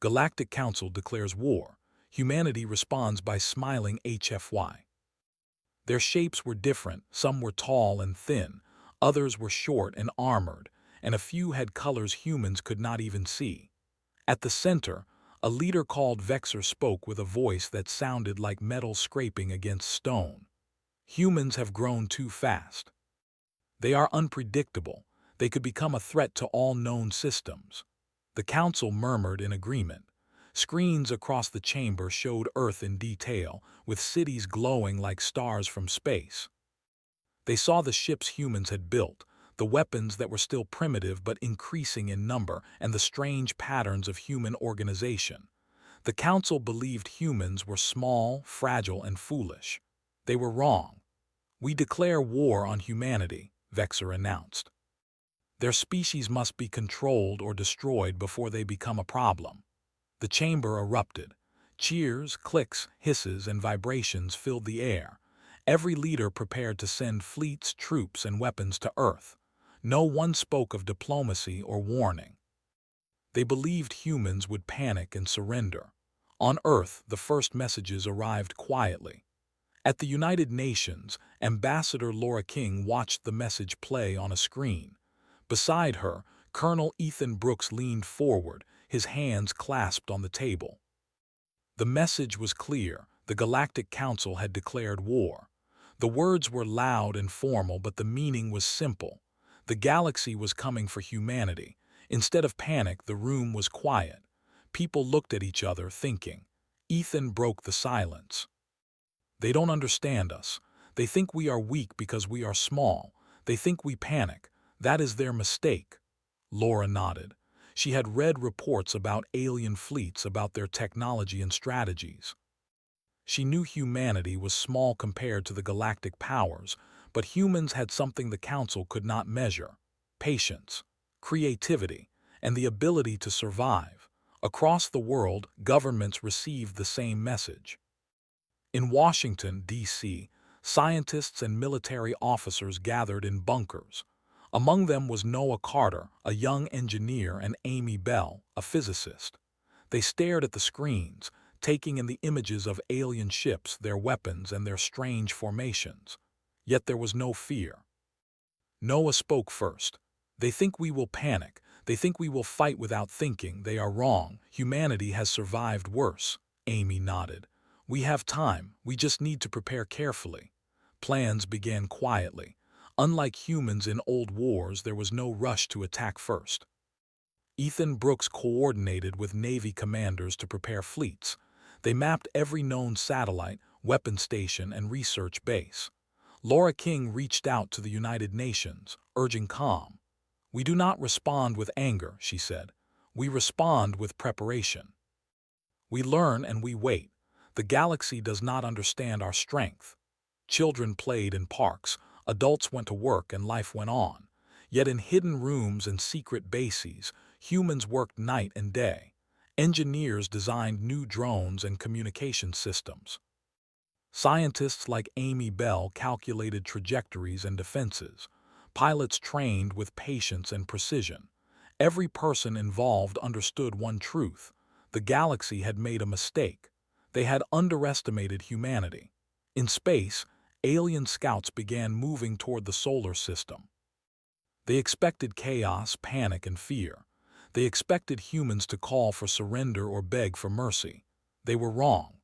Galactic Council declares war. Humanity responds by smiling HFY. Their shapes were different, some were tall and thin, others were short and armored, and a few had colors humans could not even see. At the center, a leader called Vexer spoke with a voice that sounded like metal scraping against stone. Humans have grown too fast. They are unpredictable. They could become a threat to all known systems. The council murmured in agreement. Screens across the chamber showed Earth in detail, with cities glowing like stars from space. They saw the ships humans had built, the weapons that were still primitive but increasing in number, and the strange patterns of human organization. The council believed humans were small, fragile, and foolish. They were wrong. "We declare war on humanity," Vexer announced. "Their species must be controlled or destroyed before they become a problem." The chamber erupted. Cheers, clicks, hisses, and vibrations filled the air. Every leader prepared to send fleets, troops, and weapons to Earth. No one spoke of diplomacy or warning. They believed humans would panic and surrender. On Earth, the first messages arrived quietly. At the United Nations, Ambassador Laura King watched the message play on a screen. Beside her, Colonel Ethan Brooks leaned forward, his hands clasped on the table. The message was clear. The Galactic Council had declared war. The words were loud and formal, but the meaning was simple. The galaxy was coming for humanity. Instead of panic, the room was quiet. People looked at each other, thinking. Ethan broke the silence. "They don't understand us. They think we are weak because we are small. They think we panic. That is their mistake." Laura nodded. She had read reports about alien fleets, about their technology and strategies. She knew humanity was small compared to the galactic powers, but humans had something the Council could not measure: patience, creativity, and the ability to survive. Across the world, governments received the same message. In Washington, D.C., scientists and military officers gathered in bunkers. Among them was Noah Carter, a young engineer, and Amy Bell, a physicist. They stared at the screens, taking in the images of alien ships, their weapons, and their strange formations. Yet there was no fear. Noah spoke first. "They think we will panic. They think we will fight without thinking. They are wrong. Humanity has survived worse." Amy nodded. "We have time. We just need to prepare carefully." Plans began quietly. Unlike humans in old wars, there was no rush to attack first. Ethan Brooks coordinated with Navy commanders to prepare fleets. They mapped every known satellite, weapon station, and research base. Laura King reached out to the United Nations, urging calm. "We do not respond with anger," she said. "We respond with preparation. We learn and we wait. The galaxy does not understand our strength." Children played in parks. Adults went to work and life went on. Yet in hidden rooms and secret bases, humans worked night and day. Engineers designed new drones and communication systems. Scientists like Amy Bell calculated trajectories and defenses. Pilots trained with patience and precision. Every person involved understood one truth: the galaxy had made a mistake. They had underestimated humanity. In space, alien scouts began moving toward the solar system. They expected chaos, panic, and fear. They expected humans to call for surrender or beg for mercy. They were wrong.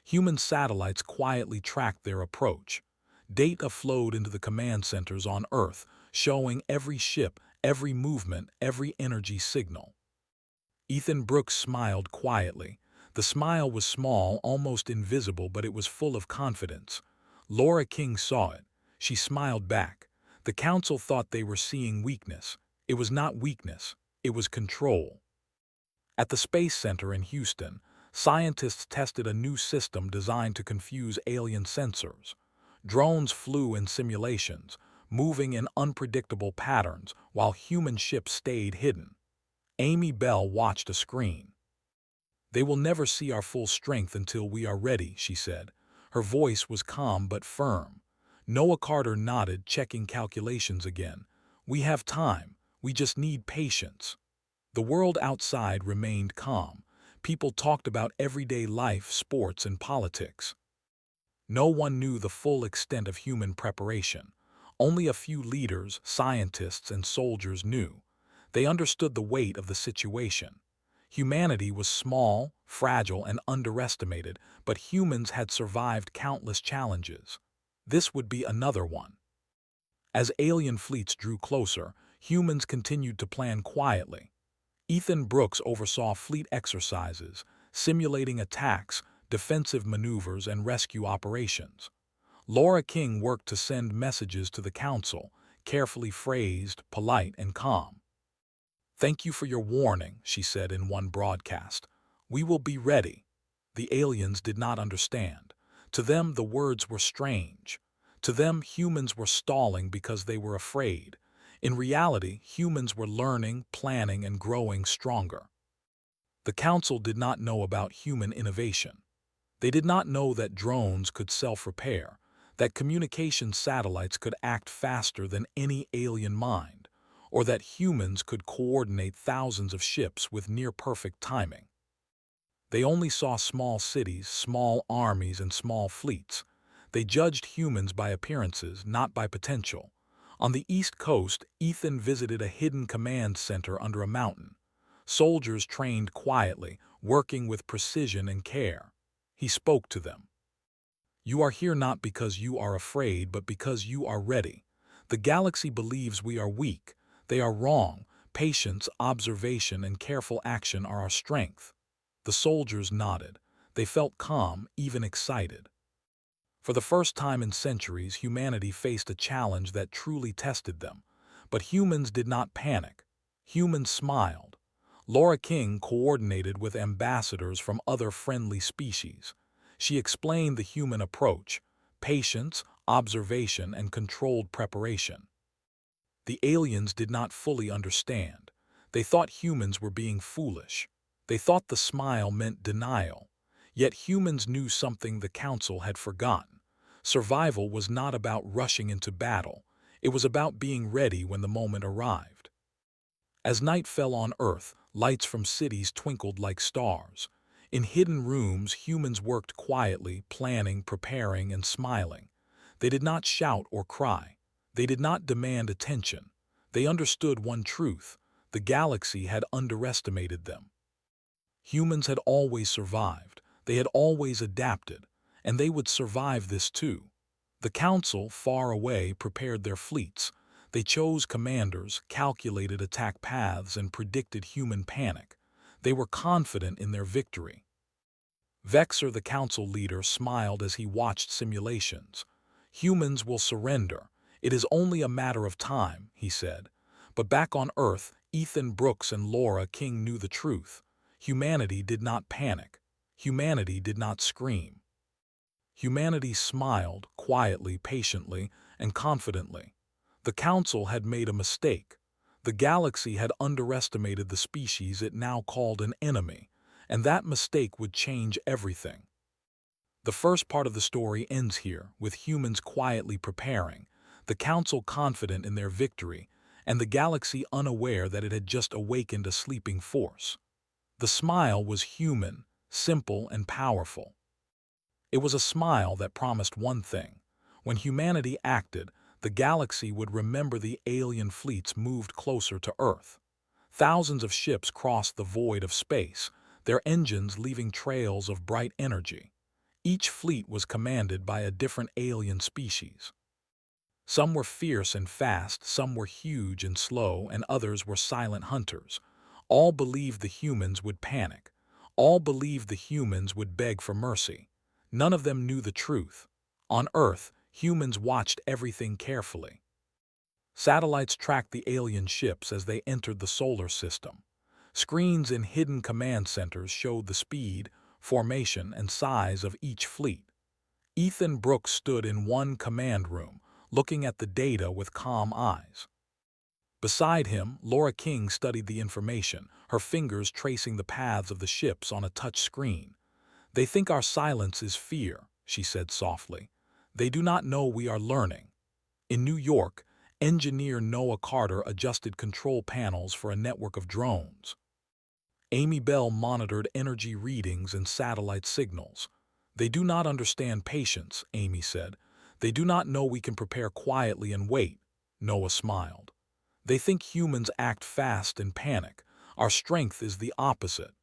Human satellites quietly tracked their approach. Data flowed into the command centers on Earth, showing every ship, every movement, every energy signal. Ethan Brooks smiled quietly. The smile was small, almost invisible, but it was full of confidence. Laura King saw it. She smiled back. The Council thought they were seeing weakness. It was not weakness. It was control. At the Space Center in Houston, scientists tested a new system designed to confuse alien sensors. Drones flew in simulations, moving in unpredictable patterns, while human ships stayed hidden. Amy Bell watched a screen. "They will never see our full strength until we are ready," she said. Her voice was calm but firm. Noah Carter nodded, checking calculations again. "We have time. We just need patience." The world outside remained calm. People talked about everyday life, sports, and politics. No one knew the full extent of human preparation. Only a few leaders, scientists, and soldiers knew. They understood the weight of the situation. Humanity was small, fragile, and underestimated, but humans had survived countless challenges. This would be another one. As alien fleets drew closer, humans continued to plan quietly. Ethan Brooks oversaw fleet exercises, simulating attacks, defensive maneuvers, and rescue operations. Laura King worked to send messages to the Council, carefully phrased, polite, and calm. "Thank you for your warning," she said in one broadcast. "We will be ready." The aliens did not understand. To them, the words were strange. To them, humans were stalling because they were afraid. In reality, humans were learning, planning, and growing stronger. The Council did not know about human innovation. They did not know that drones could self-repair, that communication satellites could act faster than any alien mind, or that humans could coordinate thousands of ships with near-perfect timing. They only saw small cities, small armies, and small fleets. They judged humans by appearances, not by potential. On the East Coast, Ethan visited a hidden command center under a mountain. Soldiers trained quietly, working with precision and care. He spoke to them. "You are here not because you are afraid, but because you are ready. The galaxy believes we are weak. They are wrong. Patience, observation, and careful action are our strength." The soldiers nodded. They felt calm, even excited. For the first time in centuries, humanity faced a challenge that truly tested them. But humans did not panic. Humans smiled. Laura King coordinated with ambassadors from other friendly species. She explained the human approach: patience, observation, and controlled preparation. The aliens did not fully understand. They thought humans were being foolish. They thought the smile meant denial. Yet humans knew something the Council had forgotten. Survival was not about rushing into battle. It was about being ready when the moment arrived. As night fell on Earth, lights from cities twinkled like stars. In hidden rooms, humans worked quietly, planning, preparing, and smiling. They did not shout or cry. They did not demand attention. They understood one truth: the galaxy had underestimated them. Humans had always survived. They had always adapted. And they would survive this too. The Council, far away, prepared their fleets. They chose commanders, calculated attack paths, and predicted human panic. They were confident in their victory. Vexer, the Council leader, smiled as he watched simulations. "Humans will surrender. It is only a matter of time," he said. But back on Earth, Ethan Brooks and Laura King knew the truth. Humanity did not panic. Humanity did not scream. Humanity smiled, quietly, patiently, and confidently. The Council had made a mistake. The galaxy had underestimated the species it now called an enemy, and that mistake would change everything. The first part of the story ends here, with humans quietly preparing, the Council confident in their victory, and the galaxy unaware that it had just awakened a sleeping force. The smile was human, simple, and powerful. It was a smile that promised one thing: when humanity acted, the galaxy would remember the alien fleets moved closer to Earth. Thousands of ships crossed the void of space, their engines leaving trails of bright energy. Each fleet was commanded by a different alien species. Some were fierce and fast, some were huge and slow, and others were silent hunters. All believed the humans would panic. All believed the humans would beg for mercy. None of them knew the truth. On Earth, humans watched everything carefully. Satellites tracked the alien ships as they entered the solar system. Screens in hidden command centers showed the speed, formation, and size of each fleet. Ethan Brooks stood in one command room, looking at the data with calm eyes. Beside him, Laura King studied the information, her fingers tracing the paths of the ships on a touch screen. "They think our silence is fear," she said softly. "They do not know we are learning." In New York, engineer Noah Carter adjusted control panels for a network of drones. Amy Bell monitored energy readings and satellite signals. "They do not understand patience," Amy said. "They do not know we can prepare quietly and wait." Noah smiled. "They think humans act fast and panic. Our strength is the opposite.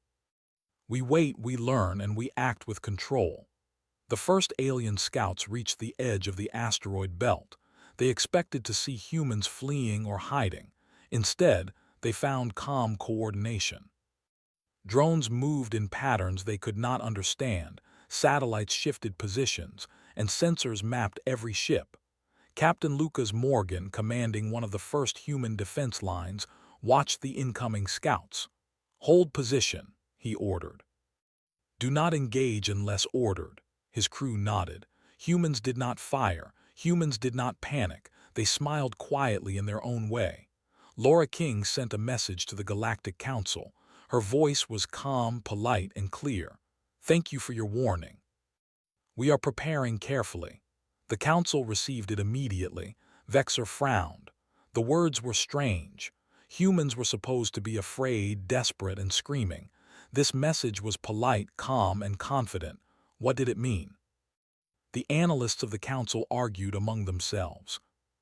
We wait, we learn, and we act with control." The first alien scouts reached the edge of the asteroid belt. They expected to see humans fleeing or hiding. Instead, they found calm coordination. Drones moved in patterns they could not understand, satellites shifted positions, and sensors mapped every ship. Captain Lucas Morgan, commanding one of the first human defense lines, watched the incoming scouts. "Hold position," he ordered. "Do not engage unless ordered." His crew nodded. Humans did not fire. Humans did not panic. They smiled quietly in their own way. Laura King sent a message to the Galactic Council. Her voice was calm, polite, and clear. "Thank you for your warning. We are preparing carefully." The council received it immediately. Vexor frowned. The words were strange. Humans were supposed to be afraid, desperate, and screaming. This message was polite, calm, and confident. What did it mean? The analysts of the council argued among themselves.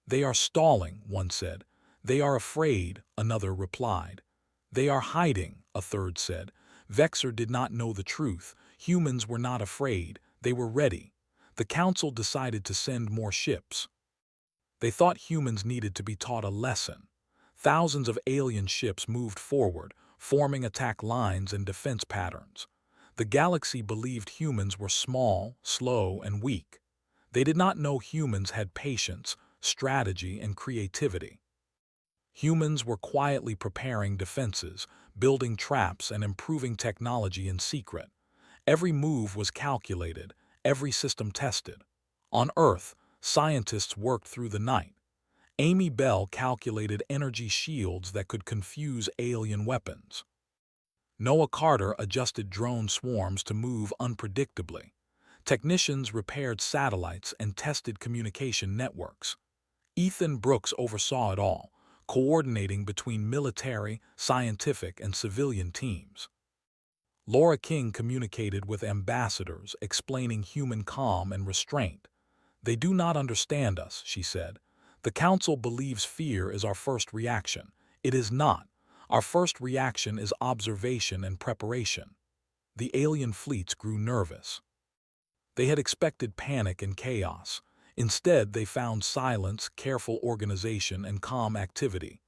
"They are stalling," one said. "They are afraid," another replied. "They are hiding," a third said. Vexor did not know the truth. Humans were not afraid. They were ready. The council decided to send more ships. They thought humans needed to be taught a lesson. Thousands of alien ships moved forward, forming attack lines and defense patterns. The galaxy believed humans were small, slow, and weak. They did not know humans had patience, strategy, and creativity. Humans were quietly preparing defenses, building traps, and improving technology in secret. Every move was calculated, every system tested. On Earth, scientists worked through the night. Amy Bell calculated energy shields that could confuse alien weapons. Noah Carter adjusted drone swarms to move unpredictably. Technicians repaired satellites and tested communication networks. Ethan Brooks oversaw it all, coordinating between military, scientific, and civilian teams. Laura King communicated with ambassadors, explaining human calm and restraint. "They do not understand us," she said. "The Council believes fear is our first reaction. It is not. Our first reaction is observation and preparation." The alien fleets grew nervous. They had expected panic and chaos. Instead, they found silence, careful organization, and calm activity.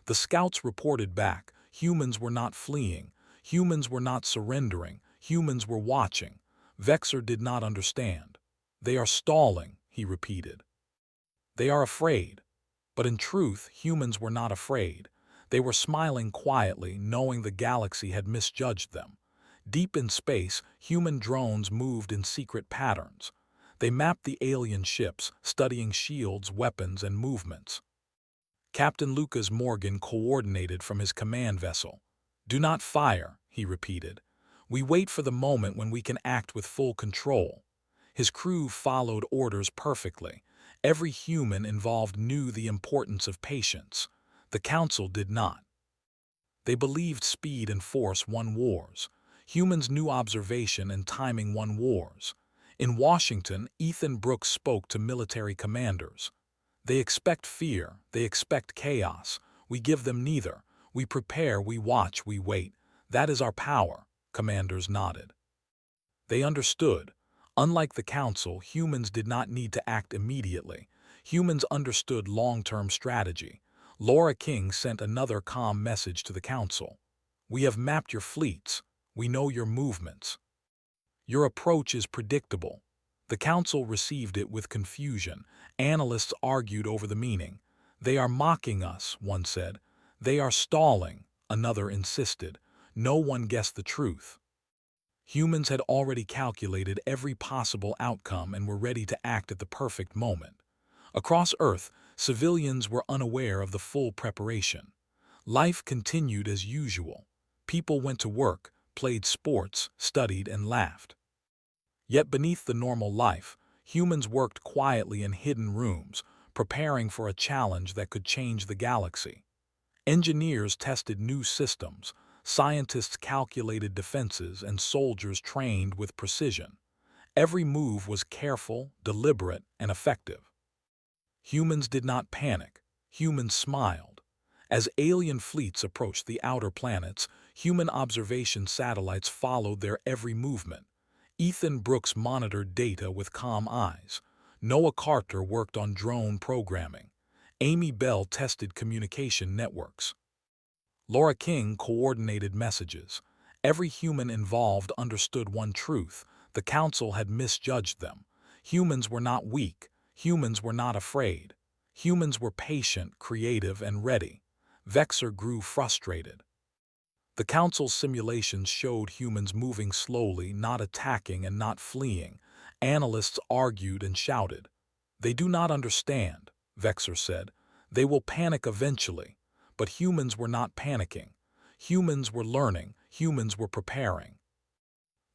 The scouts reported back. Humans were not fleeing. Humans were not surrendering. Humans were watching. Vexor did not understand. "They are stalling," he repeated. "They are afraid." But in truth, humans were not afraid. They were smiling quietly, knowing the galaxy had misjudged them. Deep in space, human drones moved in secret patterns. They mapped the alien ships, studying shields, weapons, and movements. Captain Lucas Morgan coordinated from his command vessel. "Do not fire," he repeated. "We wait for the moment when we can act with full control." His crew followed orders perfectly. Every human involved knew the importance of patience. The council did not. They believed speed and force won wars. Humans knew observation and timing won wars. In Washington, Ethan Brooks spoke to military commanders. "They expect fear, they expect chaos. We give them neither. We prepare, we watch, we wait. That is our power." Commanders nodded. They understood. Unlike the council, humans did not need to act immediately. Humans understood long-term strategy. Laura King sent another calm message to the council. "We have mapped your fleets. We know your movements. Your approach is predictable." The council received it with confusion. Analysts argued over the meaning. "They are mocking us," one said. "They are stalling," another insisted. No one guessed the truth. Humans had already calculated every possible outcome and were ready to act at the perfect moment. Across Earth, civilians were unaware of the full preparation. Life continued as usual. People went to work, played sports, studied, and laughed. Yet beneath the normal life, humans worked quietly in hidden rooms, preparing for a challenge that could change the galaxy. Engineers tested new systems. Scientists calculated defenses and soldiers trained with precision. Every move was careful, deliberate, and effective. Humans did not panic. Humans smiled. As alien fleets approached the outer planets, human observation satellites followed their every movement. Ethan Brooks monitored data with calm eyes. Noah Carter worked on drone programming. Amy Bell tested communication networks. Laura King coordinated messages. Every human involved understood one truth: the Council had misjudged them. Humans were not weak. Humans were not afraid. Humans were patient, creative, and ready. Vexor grew frustrated. The Council's simulations showed humans moving slowly, not attacking and not fleeing. Analysts argued and shouted. "They do not understand," Vexor said. "They will panic eventually." But humans were not panicking. Humans were learning. Humans were preparing.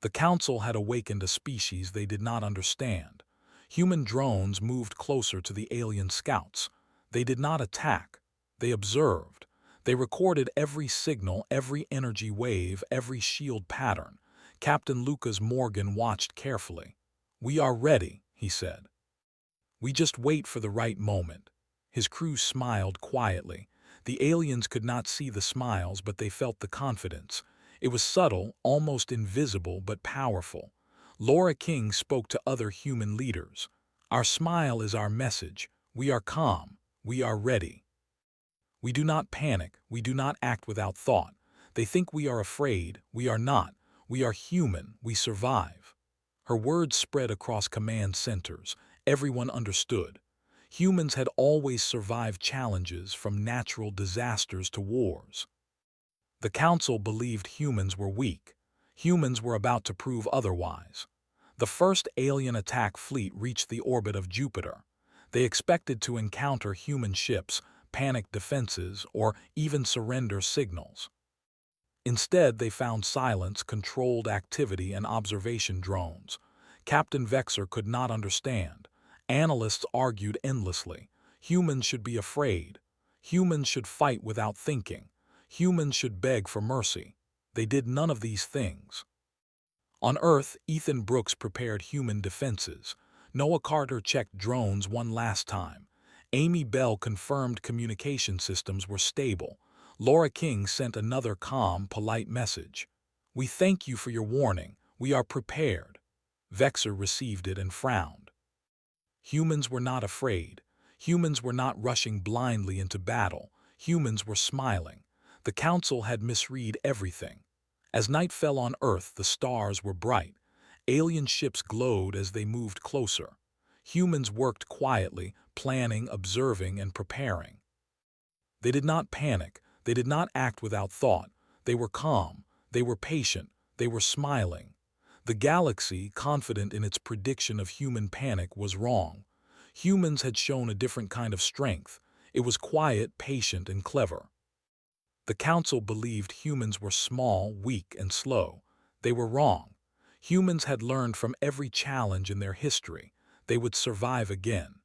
The Council had awakened a species they did not understand. Human drones moved closer to the alien scouts. They did not attack. They observed. They recorded every signal, every energy wave, every shield pattern. Captain Lucas Morgan watched carefully. "We are ready," he said. "We just wait for the right moment." His crew smiled quietly. The aliens could not see the smiles, but they felt the confidence. It was subtle, almost invisible, but powerful. Laura King spoke to other human leaders. "Our smile is our message. We are calm. We are ready. We do not panic. We do not act without thought. They think we are afraid. We are not. We are human. We survive." Her words spread across command centers. Everyone understood. Humans had always survived challenges, from natural disasters to wars. The Council believed humans were weak. Humans were about to prove otherwise. The first alien attack fleet reached the orbit of Jupiter. They expected to encounter human ships, panic defenses, or even surrender signals. Instead, they found silence, controlled activity, and observation drones. Captain Vexor could not understand. Analysts argued endlessly. Humans should be afraid. Humans should fight without thinking. Humans should beg for mercy. They did none of these things. On Earth, Ethan Brooks prepared human defenses. Noah Carter checked drones one last time. Amy Bell confirmed communication systems were stable. Laura King sent another calm, polite message. "We thank you for your warning. We are prepared." Vexor received it and frowned. Humans were not afraid. Humans were not rushing blindly into battle. Humans were smiling. The Council had misread everything. As night fell on Earth, the stars were bright. Alien ships glowed as they moved closer. Humans worked quietly, planning, observing, and preparing. They did not panic. They did not act without thought. They were calm. They were patient. They were smiling. The galaxy, confident in its prediction of human panic, was wrong. Humans had shown a different kind of strength. It was quiet, patient, and clever. The Council believed humans were small, weak, and slow. They were wrong. Humans had learned from every challenge in their history. They would survive again.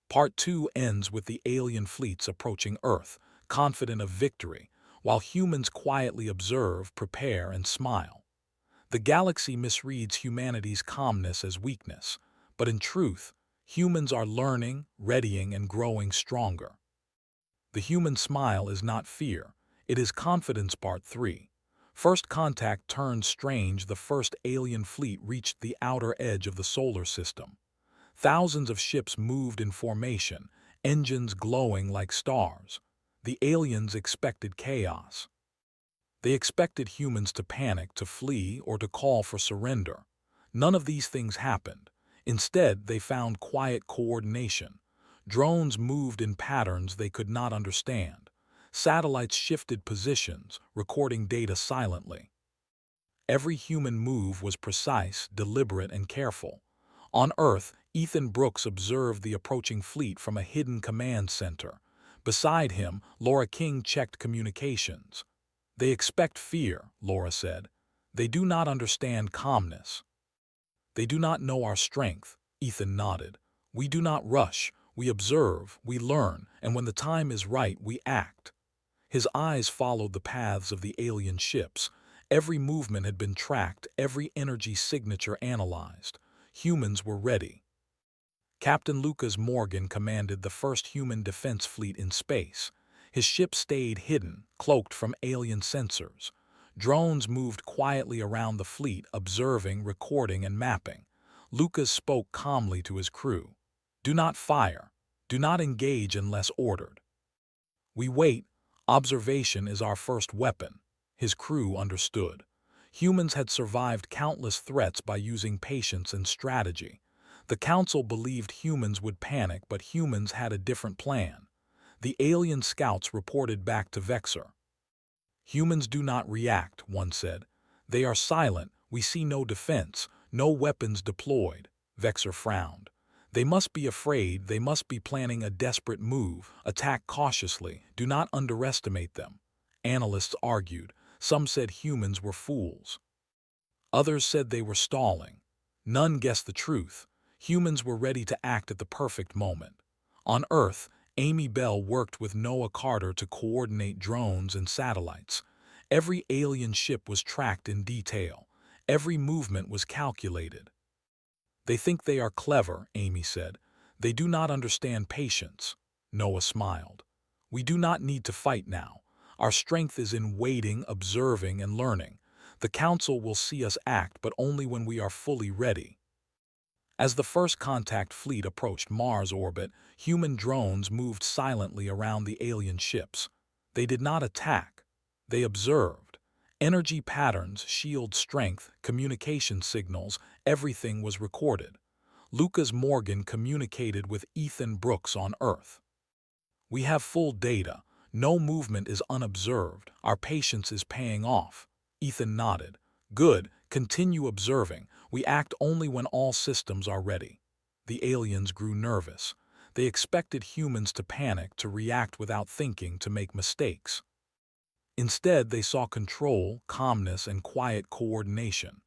Part 2 ends with the alien fleets approaching Earth, confident of victory, while humans quietly observe, prepare, and smile. The galaxy misreads humanity's calmness as weakness, but in truth, humans are learning, readying, and growing stronger. The human smile is not fear. It is confidence. Part 3. First contact turned strange. The first alien fleet reached the outer edge of the solar system. Thousands of ships moved in formation, engines glowing like stars. The aliens expected chaos. They expected humans to panic, to flee, or to call for surrender. None of these things happened. Instead, they found quiet coordination. Drones moved in patterns they could not understand. Satellites shifted positions, recording data silently. Every human move was precise, deliberate, and careful. On Earth, Ethan Brooks observed the approaching fleet from a hidden command center. Beside him, Laura King checked communications. "They expect fear," Laura said. "They do not understand calmness." "They do not know our strength," Ethan nodded. "We do not rush. We observe, we learn, and when the time is right, we act." His eyes followed the paths of the alien ships. Every movement had been tracked, every energy signature analyzed. Humans were ready. Captain Lucas Morgan commanded the first human defense fleet in space. His ship stayed hidden, cloaked from alien sensors. Drones moved quietly around the fleet, observing, recording, and mapping. Lucas spoke calmly to his crew. "Do not fire. Do not engage unless ordered. We wait. Observation is our first weapon." His crew understood. Humans had survived countless threats by using patience and strategy. The Council believed humans would panic, but humans had a different plan. The alien scouts reported back to Vexor. "Humans do not react," one said. "They are silent. We see no defense, no weapons deployed." Vexor frowned. "They must be afraid. They must be planning a desperate move. Attack cautiously. Do not underestimate them." Analysts argued. Some said humans were fools. Others said they were stalling. None guessed the truth. Humans were ready to act at the perfect moment. On Earth, Amy Bell worked with Noah Carter to coordinate drones and satellites. Every alien ship was tracked in detail. Every movement was calculated. "They think they are clever," Amy said. "They do not understand patience." Noah smiled. "We do not need to fight now. Our strength is in waiting, observing, and learning. The Council will see us act, but only when we are fully ready." As the first contact fleet approached Mars orbit, human drones moved silently around the alien ships. They did not attack. They observed. Energy patterns, shield strength, communication signals, everything was recorded. Lucas Morgan communicated with Ethan Brooks on Earth. "We have full data. No movement is unobserved. Our patience is paying off." Ethan nodded. "Good. Continue observing. We act only when all systems are ready." The aliens grew nervous. They expected humans to panic, to react without thinking, to make mistakes. Instead, they saw control, calmness, and quiet coordination.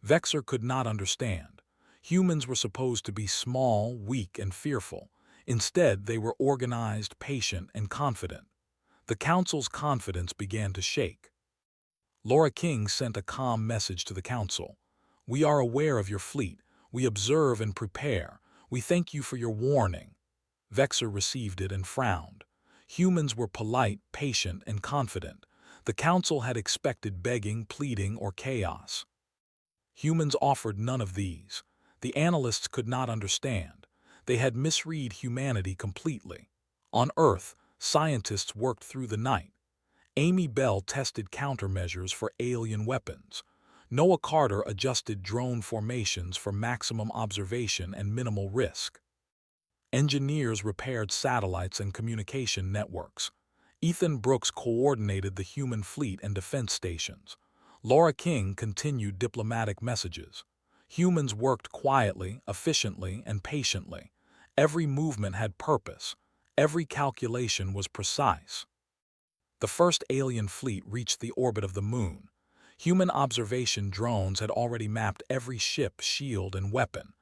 Vexor could not understand. Humans were supposed to be small, weak, and fearful. Instead, they were organized, patient, and confident. The Council's confidence began to shake. Laura King sent a calm message to the Council. "We are aware of your fleet. We observe and prepare. We thank you for your warning." Vexor received it and frowned. Humans were polite, patient, and confident. The Council had expected begging, pleading, or chaos. Humans offered none of these. The analysts could not understand. They had misread humanity completely. On Earth, scientists worked through the night. Amy Bell tested countermeasures for alien weapons. Noah Carter adjusted drone formations for maximum observation and minimal risk. Engineers repaired satellites and communication networks. Ethan Brooks coordinated the human fleet and defense stations. Laura King continued diplomatic messages. Humans worked quietly, efficiently, and patiently. Every movement had purpose. Every calculation was precise. The first alien fleet reached the orbit of the Moon. Human observation drones had already mapped every ship, shield, and weapon.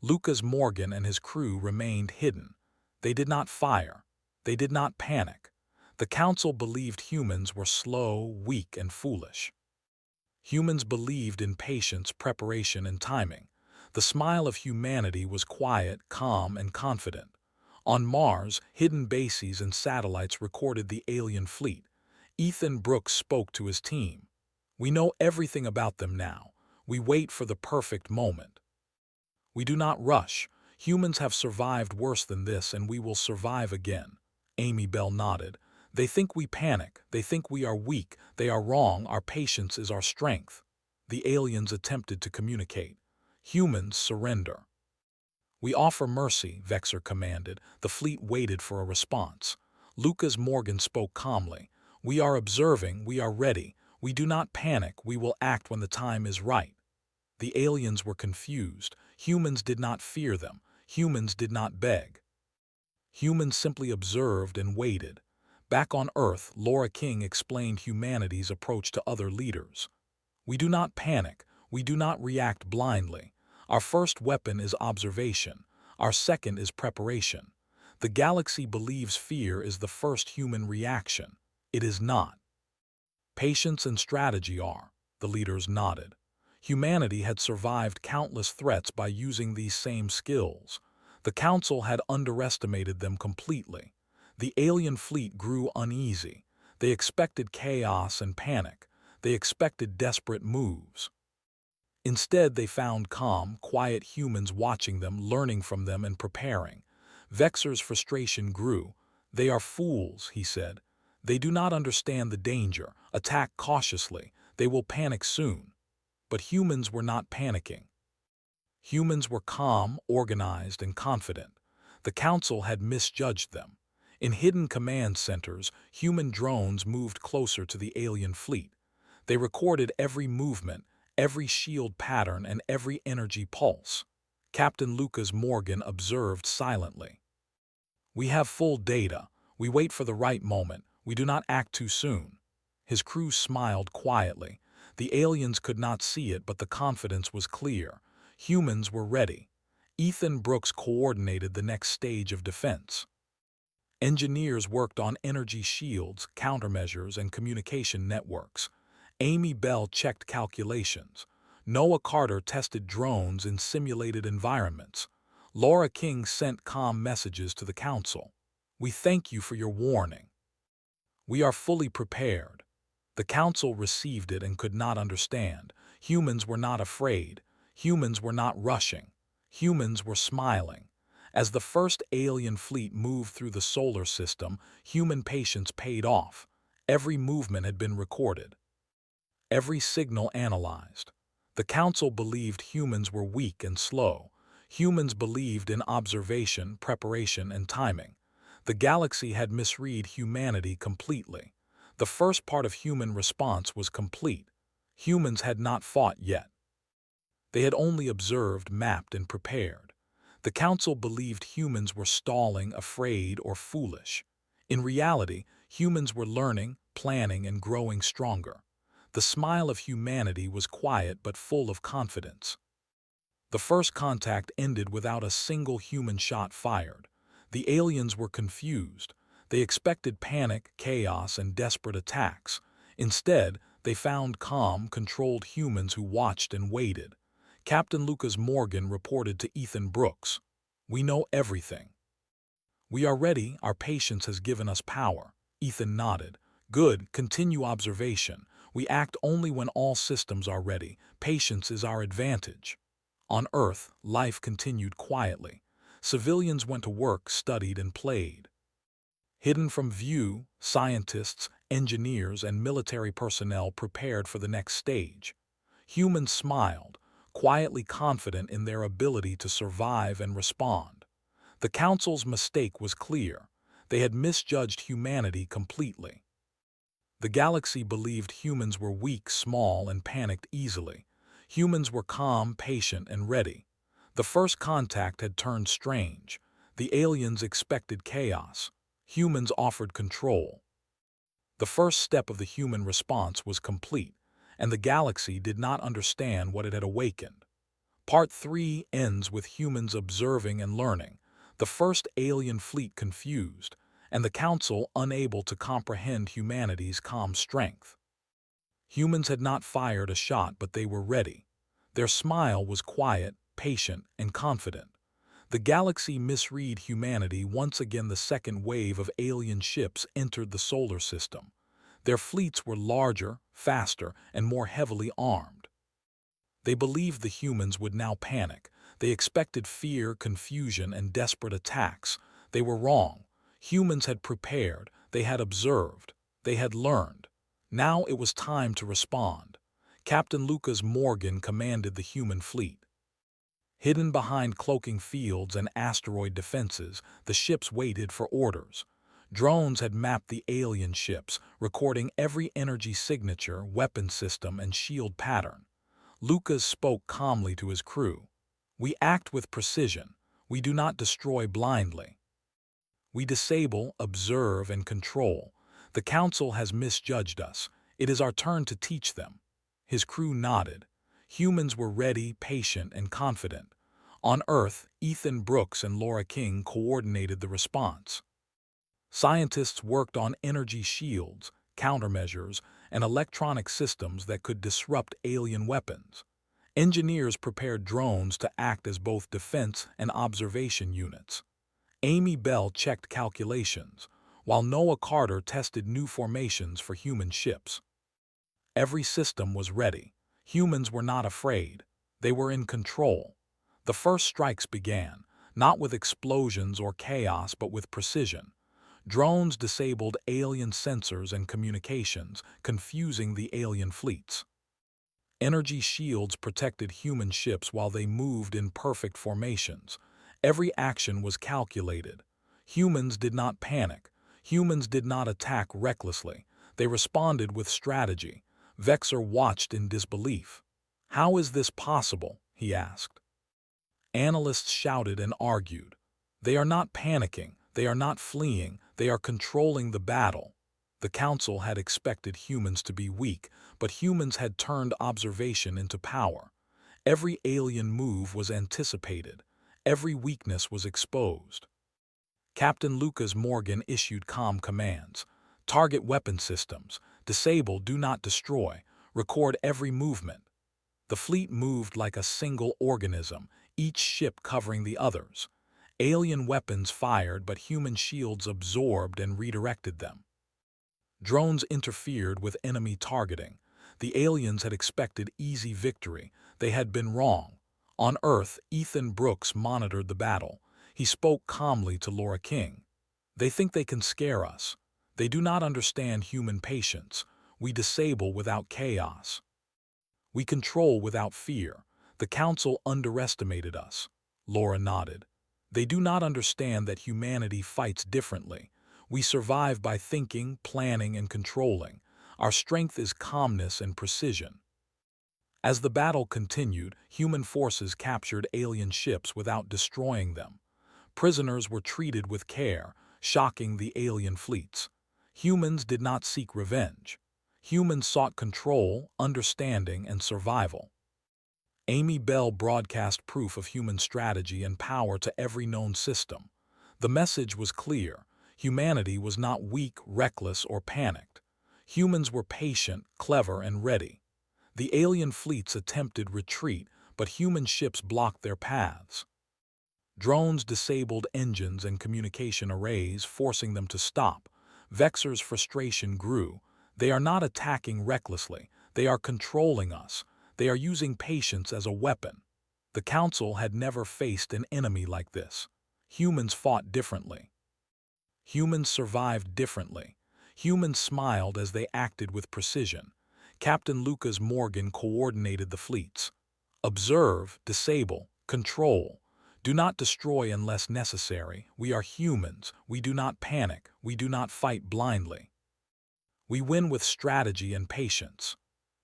Lucas Morgan and his crew remained hidden. They did not fire. They did not panic. The Council believed humans were slow, weak, and foolish. Humans believed in patience, preparation, and timing. The smile of humanity was quiet, calm, and confident. On Mars, hidden bases and satellites recorded the alien fleet. Ethan Brooks spoke to his team. "We know everything about them now. We wait for the perfect moment. We do not rush. Humans have survived worse than this, and we will survive again." Amy Bell nodded. "They think we panic. They think we are weak. They are wrong. Our patience is our strength." The aliens attempted to communicate. Humans surrender. "We offer mercy," Vexor commanded. The fleet waited for a response. Lucas Morgan spoke calmly. "We are observing. We are ready. We do not panic. We will act when the time is right." The aliens were confused. Humans did not fear them. Humans did not beg. Humans simply observed and waited. Back on Earth, Laura King explained humanity's approach to other leaders. "We do not panic. We do not react blindly. Our first weapon is observation. Our second is preparation. The galaxy believes fear is the first human reaction." It is not. Patience and strategy are, the leaders nodded. Humanity had survived countless threats by using these same skills. The Council had underestimated them completely. The alien fleet grew uneasy. They expected chaos and panic. They expected desperate moves. Instead, they found calm, quiet humans watching them, learning from them, and preparing. Vexor's frustration grew. "They are fools," he said. "They do not understand the danger. Attack cautiously. They will panic soon." But humans were not panicking. Humans were calm, organized, and confident. The Council had misjudged them. In hidden command centers, human drones moved closer to the alien fleet. They recorded every movement, every shield pattern, and every energy pulse. Captain Lucas Morgan observed silently. "We have full data. We wait for the right moment. We do not act too soon." His crew smiled quietly. The aliens could not see it, but the confidence was clear. Humans were ready. Ethan Brooks coordinated the next stage of defense. Engineers worked on energy shields, countermeasures, and communication networks. Amy Bell checked calculations. Noah Carter tested drones in simulated environments. Laura King sent calm messages to the Council. "We thank you for your warning. We are fully prepared." The Council received it and could not understand. Humans were not afraid. Humans were not rushing. Humans were smiling. As the first alien fleet moved through the solar system, human patience paid off. Every movement had been recorded. Every signal analyzed. The Council believed humans were weak and slow. Humans believed in observation, preparation, and timing. The galaxy had misread humanity completely. The first part of human response was complete. Humans had not fought yet. They had only observed, mapped, and prepared. The Council believed humans were stalling, afraid, or foolish. In reality, humans were learning, planning, and growing stronger. The smile of humanity was quiet but full of confidence. The first contact ended without a single human shot fired. The aliens were confused. They expected panic, chaos, and desperate attacks. Instead, they found calm, controlled humans who watched and waited. Captain Lucas Morgan reported to Ethan Brooks, "We know everything. We are ready. Our patience has given us power." Ethan nodded. "Good. Continue observation. We act only when all systems are ready. Patience is our advantage." On Earth, life continued quietly. Civilians went to work, studied, and played. Hidden from view, scientists, engineers, and military personnel prepared for the next stage. Humans smiled, quietly confident in their ability to survive and respond. The Council's mistake was clear. They had misjudged humanity completely. The galaxy believed humans were weak, small, and panicked easily. Humans were calm, patient, and ready. The first contact had turned strange. The aliens expected chaos. Humans offered control. The first step of the human response was complete, and the galaxy did not understand what it had awakened. Part 3 ends with humans observing and learning, the first alien fleet confused, and the Council unable to comprehend humanity's calm strength. Humans had not fired a shot, but they were ready. Their smile was quiet, patient, and confident. The galaxy misread humanity. Once again, the second wave of alien ships entered the solar system. Their fleets were larger, faster, and more heavily armed. They believed the humans would now panic. They expected fear, confusion, and desperate attacks. They were wrong. Humans had prepared. They had observed. They had learned. Now it was time to respond. Captain Lucas Morgan commanded the human fleet. Hidden behind cloaking fields and asteroid defenses, the ships waited for orders. Drones had mapped the alien ships, recording every energy signature, weapon system, and shield pattern. Lucas spoke calmly to his crew. "We act with precision. We do not destroy blindly. We disable, observe, and control. The Council has misjudged us. It is our turn to teach them." His crew nodded. Humans were ready, patient, and confident. On Earth, Ethan Brooks and Laura King coordinated the response. Scientists worked on energy shields, countermeasures, and electronic systems that could disrupt alien weapons. Engineers prepared drones to act as both defense and observation units. Amy Bell checked calculations, while Noah Carter tested new formations for human ships. Every system was ready. Humans were not afraid. They were in control. The first strikes began, not with explosions or chaos but with precision. Drones disabled alien sensors and communications, confusing the alien fleets. Energy shields protected human ships while they moved in perfect formations. Every action was calculated. Humans did not panic. Humans did not attack recklessly. They responded with strategy. Vexer watched in disbelief. "How is this possible?" he asked. Analysts shouted and argued. "They are not panicking. They are not fleeing. They are controlling the battle." The council had expected humans to be weak, but humans had turned observation into power. Every alien move was anticipated. Every weakness was exposed. Captain Lucas Morgan issued calm commands. "Target weapon systems. Disable, do not destroy. Record every movement." The fleet moved like a single organism, each ship covering the others. Alien weapons fired, but human shields absorbed and redirected them. Drones interfered with enemy targeting. The aliens had expected easy victory. They had been wrong. On Earth, Ethan Brooks monitored the battle. He spoke calmly to Laura King. "They think they can scare us. They do not understand human patience. We disable without chaos. We control without fear. The council underestimated us." Laura nodded. "They do not understand that humanity fights differently. We survive by thinking, planning, and controlling. Our strength is calmness and precision." As the battle continued, human forces captured alien ships without destroying them. Prisoners were treated with care, shocking the alien fleets. Humans did not seek revenge. Humans sought control, understanding, and survival. Amy Bell broadcast proof of human strategy and power to every known system. The message was clear. Humanity was not weak, reckless, or panicked. Humans were patient, clever, and ready. The alien fleets attempted retreat, but human ships blocked their paths. Drones disabled engines and communication arrays, forcing them to stop. Vexer's frustration grew. "They are not attacking recklessly. They are controlling us. They are using patience as a weapon." The council had never faced an enemy like this. Humans fought differently. Humans survived differently. Humans smiled as they acted with precision. Captain Lucas Morgan coordinated the fleets. "Observe, disable, control. Do not destroy unless necessary. We are humans. We do not panic. We do not fight blindly. We win with strategy and patience."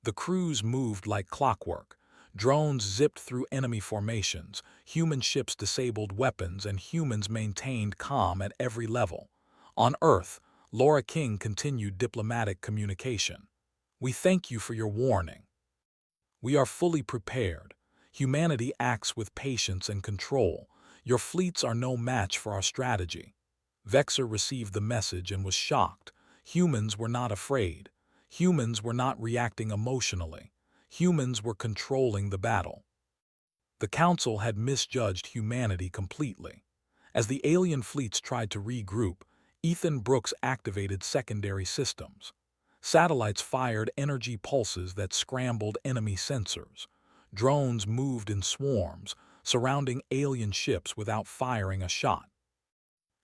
The crews moved like clockwork. Drones zipped through enemy formations. Human ships disabled weapons, and humans maintained calm at every level. On Earth, Laura King continued diplomatic communication. "We thank you for your warning. We are fully prepared. Humanity acts with patience and control. Your fleets are no match for our strategy." Vexer received the message and was shocked. Humans were not afraid. Humans were not reacting emotionally. Humans were controlling the battle. The council had misjudged humanity completely. As the alien fleets tried to regroup, Ethan Brooks activated secondary systems. Satellites fired energy pulses that scrambled enemy sensors. Drones moved in swarms, surrounding alien ships without firing a shot.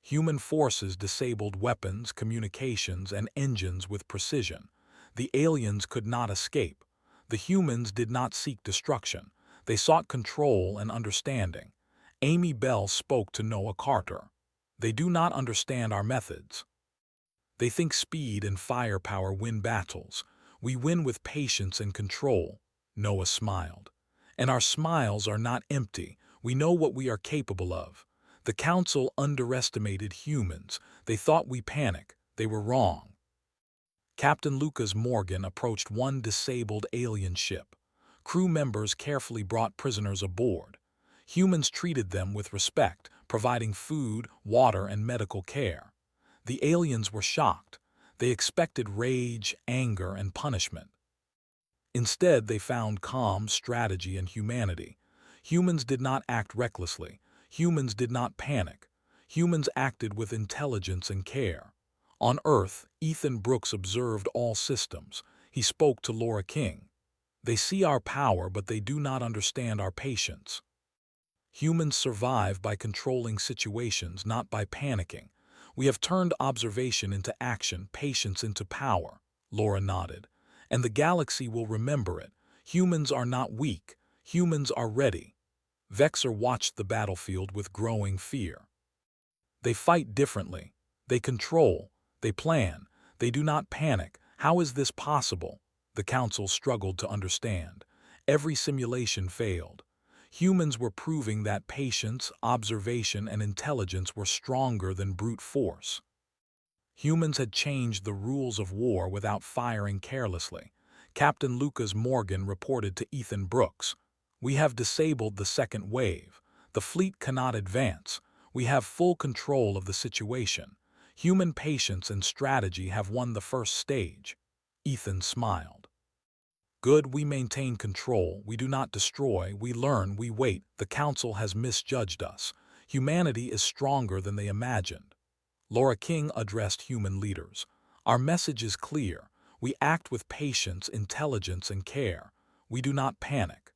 Human forces disabled weapons, communications, and engines with precision. The aliens could not escape. The humans did not seek destruction. They sought control and understanding. Amy Bell spoke to Noah Carter. "They do not understand our methods. They think speed and firepower win battles. We win with patience and control." Noah smiled. "And our smiles are not empty. We know what we are capable of." The council underestimated humans. They thought we panic. They were wrong. Captain Lucas Morgan approached one disabled alien ship. Crew members carefully brought prisoners aboard. Humans treated them with respect, providing food, water, and medical care. The aliens were shocked. They expected rage, anger, and punishment. Instead, they found calm, strategy, and humanity. Humans did not act recklessly. Humans did not panic. Humans acted with intelligence and care. On Earth, Ethan Brooks observed all systems. He spoke to Laura King. They see our power, but they do not understand our patience. Humans survive by controlling situations, not by panicking. We have turned observation into action, patience into power. Laura nodded. And the galaxy will remember it. Humans are not weak. Humans are ready. Vexor watched the battlefield with growing fear. They fight differently. They control. They plan. They do not panic. How is this possible? The Council struggled to understand. Every simulation failed. Humans were proving that patience, observation, and intelligence were stronger than brute force. Humans had changed the rules of war without firing carelessly. Captain Lucas Morgan reported to Ethan Brooks, "We have disabled the second wave. The fleet cannot advance. We have full control of the situation. Human patience and strategy have won the first stage." Ethan smiled. "Good, we maintain control. We do not destroy. We learn. We wait. The Council has misjudged us. Humanity is stronger than they imagined." Laura King addressed human leaders. "Our message is clear. We act with patience, intelligence, and care. We do not panic.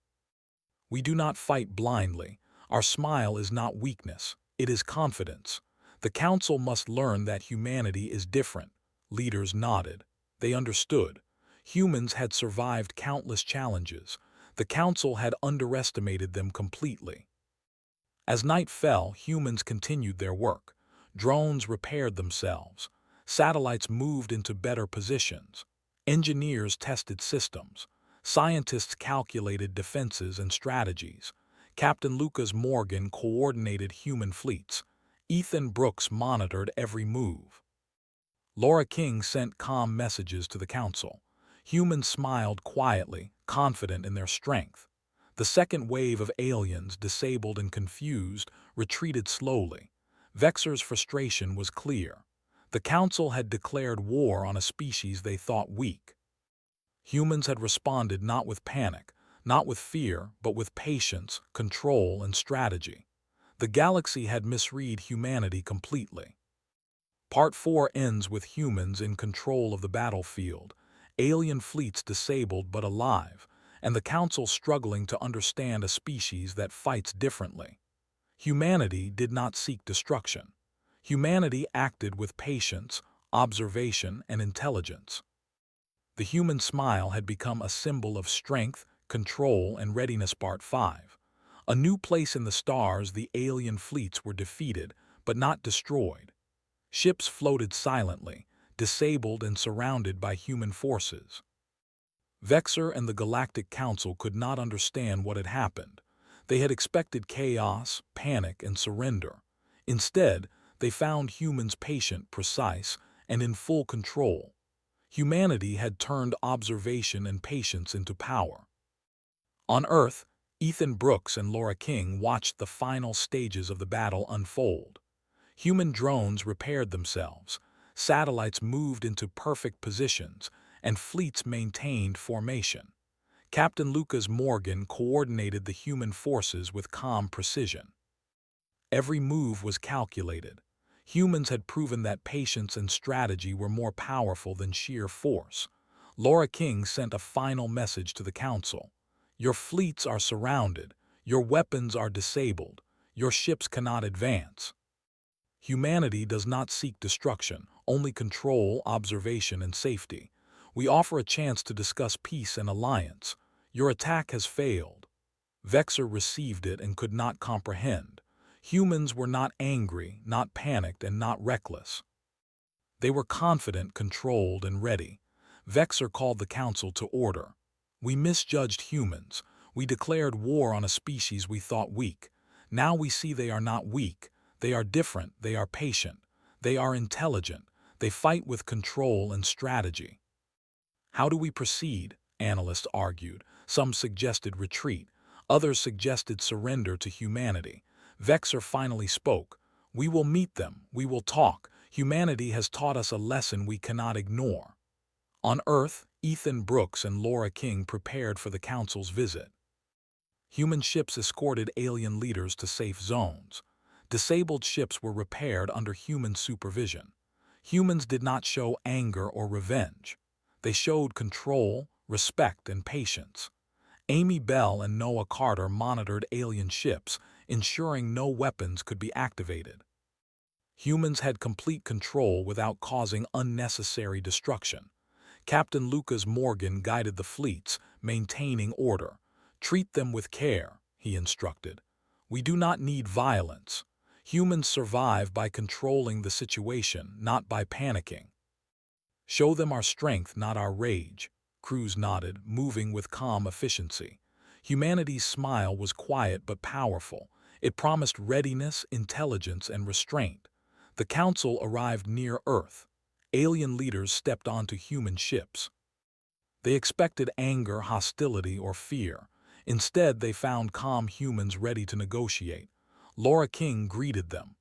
We do not fight blindly. Our smile is not weakness. It is confidence. The Council must learn that humanity is different." Leaders nodded. They understood. Humans had survived countless challenges. The Council had underestimated them completely. As night fell, humans continued their work. Drones repaired themselves. Satellites moved into better positions. Engineers tested systems. Scientists calculated defenses and strategies. Captain Lucas Morgan coordinated human fleets. Ethan Brooks monitored every move. Laura King sent calm messages to the Council. Humans smiled quietly, confident in their strength. The second wave of aliens, disabled and confused, retreated slowly. Vexor's frustration was clear. The Council had declared war on a species they thought weak. Humans had responded not with panic, not with fear, but with patience, control, and strategy. The galaxy had misread humanity completely. Part 4 ends with humans in control of the battlefield, alien fleets disabled but alive, and the Council struggling to understand a species that fights differently. Humanity did not seek destruction. Humanity acted with patience, observation, and intelligence. The human smile had become a symbol of strength, control, and readiness. Part 5. A new place in the stars, the alien fleets were defeated, but not destroyed. Ships floated silently, disabled and surrounded by human forces. Vexor and the Galactic Council could not understand what had happened. They had expected chaos, panic, and surrender. Instead, they found humans patient, precise, and in full control. Humanity had turned observation and patience into power. On Earth, Ethan Brooks and Laura King watched the final stages of the battle unfold. Human drones repaired themselves, satellites moved into perfect positions, and fleets maintained formation. Captain Lucas Morgan coordinated the human forces with calm precision. Every move was calculated. Humans had proven that patience and strategy were more powerful than sheer force. Laura King sent a final message to the Council. "Your fleets are surrounded. Your weapons are disabled. Your ships cannot advance. Humanity does not seek destruction, only control, observation, and safety. We offer a chance to discuss peace and alliance. Your attack has failed." Vexor received it and could not comprehend. Humans were not angry, not panicked, and not reckless. They were confident, controlled, and ready. Vexor called the Council to order. "We misjudged humans. We declared war on a species we thought weak. Now we see they are not weak. They are different. They are patient. They are intelligent. They fight with control and strategy." "How do we proceed?" analysts argued. Some suggested retreat. Others suggested surrender to humanity. Vexor finally spoke. "We will meet them. We will talk. Humanity has taught us a lesson we cannot ignore. On Earth, Ethan Brooks and Laura King prepared for the Council's visit. Human ships escorted alien leaders to safe zones. Disabled ships were repaired under human supervision. Humans did not show anger or revenge. They showed control, respect, and patience. Amy Bell and Noah Carter monitored alien ships, ensuring no weapons could be activated. Humans had complete control without causing unnecessary destruction. Captain Lucas Morgan guided the fleets, maintaining order. "Treat them with care," he instructed. "We do not need violence. Humans survive by controlling the situation, not by panicking." "Show them our strength, not our rage," Cruz nodded, moving with calm efficiency. Humanity's smile was quiet but powerful. It promised readiness, intelligence, and restraint. The Council arrived near Earth. Alien leaders stepped onto human ships. They expected anger, hostility, or fear. Instead, they found calm humans ready to negotiate. Laura King greeted them.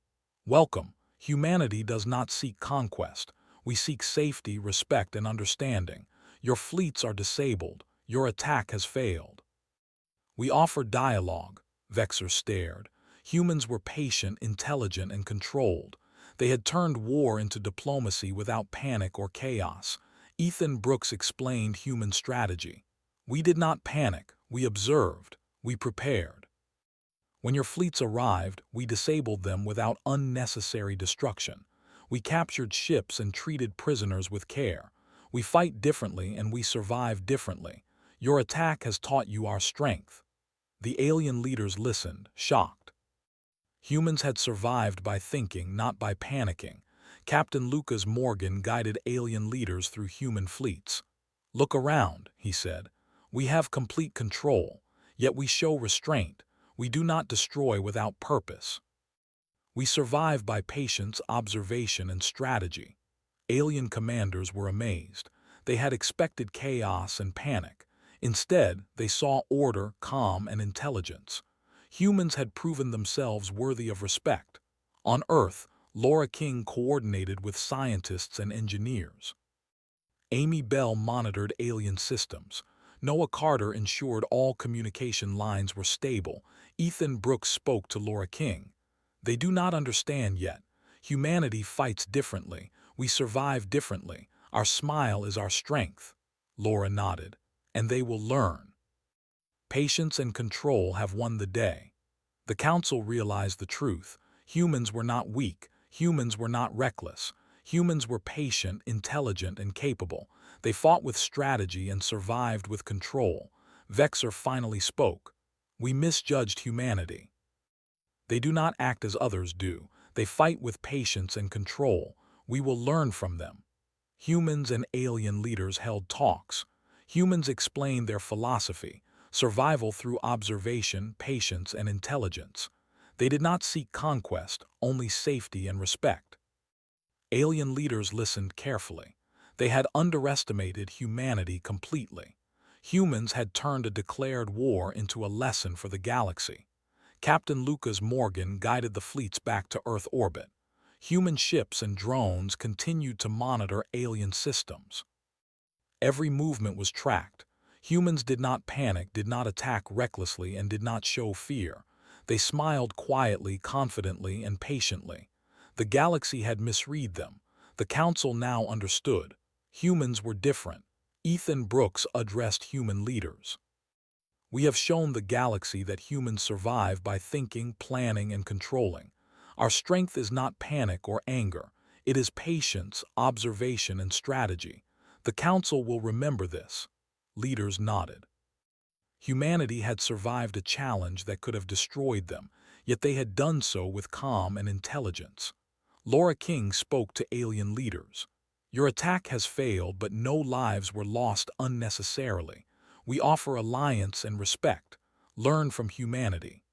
"Welcome. Humanity does not seek conquest. We seek safety, respect, and understanding. Your fleets are disabled. Your attack has failed." "We offer dialogue," Vexer stared. Humans were patient, intelligent, and controlled. They had turned war into diplomacy without panic or chaos. Ethan Brooks explained human strategy. "We did not panic. We observed. We prepared. When your fleets arrived, we disabled them without unnecessary destruction. We captured ships and treated prisoners with care. We fight differently and we survive differently. Your attack has taught you our strength." The alien leaders listened, shocked. Humans had survived by thinking, not by panicking. Captain Lucas Morgan guided alien leaders through human fleets. "Look around," he said. "We have complete control, yet we show restraint. We do not destroy without purpose. We survive by patience, observation, and strategy." Alien commanders were amazed. They had expected chaos and panic. Instead, they saw order, calm, and intelligence. Humans had proven themselves worthy of respect. On Earth, Laura King coordinated with scientists and engineers. Amy Bell monitored alien systems. Noah Carter ensured all communication lines were stable. Ethan Brooks spoke to Laura King. "They do not understand yet. Humanity fights differently. We survive differently. Our smile is our strength." Laura nodded. "And they will learn." Patience and control have won the day. The Council realized the truth. Humans were not weak. Humans were not reckless. Humans were patient, intelligent, and capable. They fought with strategy and survived with control. Vexer finally spoke. "We misjudged humanity. They do not act as others do. They fight with patience and control. We will learn from them." Humans and alien leaders held talks. Humans explained their philosophy: survival through observation, patience, and intelligence. They did not seek conquest, only safety and respect. Alien leaders listened carefully. They had underestimated humanity completely. Humans had turned a declared war into a lesson for the galaxy. Captain Lucas Morgan guided the fleets back to Earth orbit. Human ships and drones continued to monitor alien systems. Every movement was tracked. Humans did not panic, did not attack recklessly, and did not show fear. They smiled quietly, confidently, and patiently. The galaxy had misread them. The Council now understood. Humans were different. Ethan Brooks addressed human leaders. "We have shown the galaxy that humans survive by thinking, planning, and controlling. Our strength is not panic or anger. It is patience, observation, and strategy. The Council will remember this." Leaders nodded. Humanity had survived a challenge that could have destroyed them, yet they had done so with calm and intelligence. Laura King spoke to alien leaders. "Your attack has failed, but no lives were lost unnecessarily. We offer alliance and respect. Learn from humanity.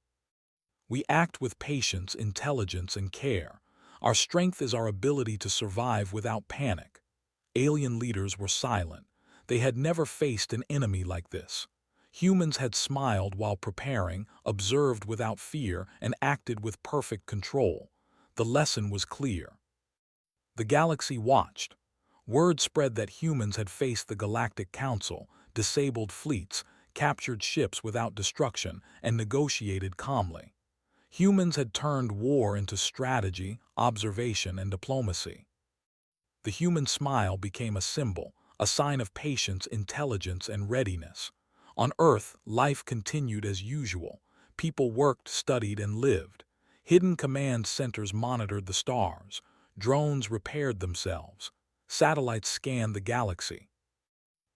We act with patience, intelligence, and care. Our strength is our ability to survive without panic." Alien leaders were silent. They had never faced an enemy like this. Humans had smiled while preparing, observed without fear, and acted with perfect control. The lesson was clear. The galaxy watched. Word spread that humans had faced the Galactic Council, disabled fleets, captured ships without destruction, and negotiated calmly. Humans had turned war into strategy, observation, and diplomacy. The human smile became a symbol, a sign of patience, intelligence, and readiness. On Earth, life continued as usual. People worked, studied, and lived. Hidden command centers monitored the stars. Drones repaired themselves. Satellites scanned the galaxy.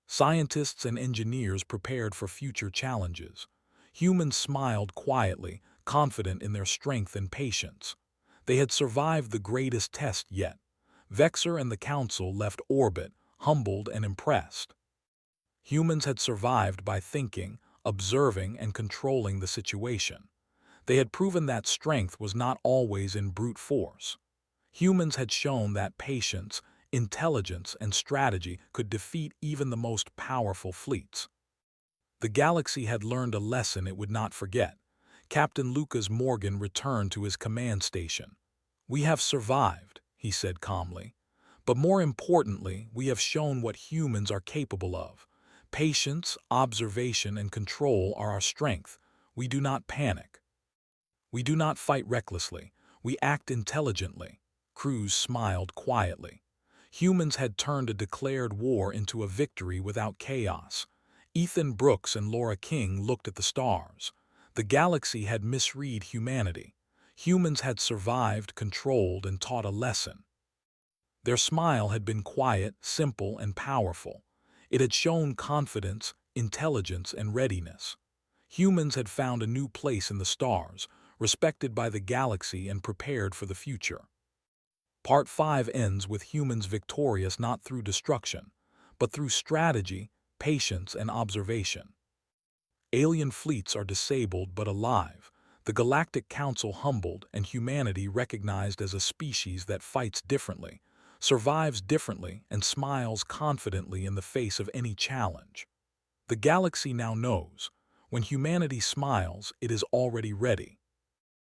Scientists and engineers prepared for future challenges. Humans smiled quietly, confident in their strength and patience. They had survived the greatest test yet. Vexor and the Council left orbit, humbled and impressed. Humans had survived by thinking, observing, and controlling the situation. They had proven that strength was not always in brute force. Humans had shown that patience, intelligence, and strategy could defeat even the most powerful fleets. The galaxy had learned a lesson it would not forget. Captain Lucas Morgan returned to his command station. "We have survived," he said calmly. "But more importantly, we have shown what humans are capable of. Patience, observation, and control are our strength. We do not panic. We do not fight recklessly. We act intelligently." Cruz smiled quietly. Humans had turned a declared war into a victory without chaos. Ethan Brooks and Laura King looked at the stars. The galaxy had misread humanity. Humans had survived, controlled, and taught a lesson. Their smile had been quiet, simple, and powerful. It had shown confidence, intelligence, and readiness. Humans had found a new place in the stars, respected by the galaxy and prepared for the future. Part 5 ends with humans victorious not through destruction, but through strategy, patience, and observation. Alien fleets are disabled but alive, the Galactic Council humbled, and humanity recognized as a species that fights differently, survives differently, and smiles confidently in the face of any challenge. The galaxy now knows, when humanity smiles, it is already ready.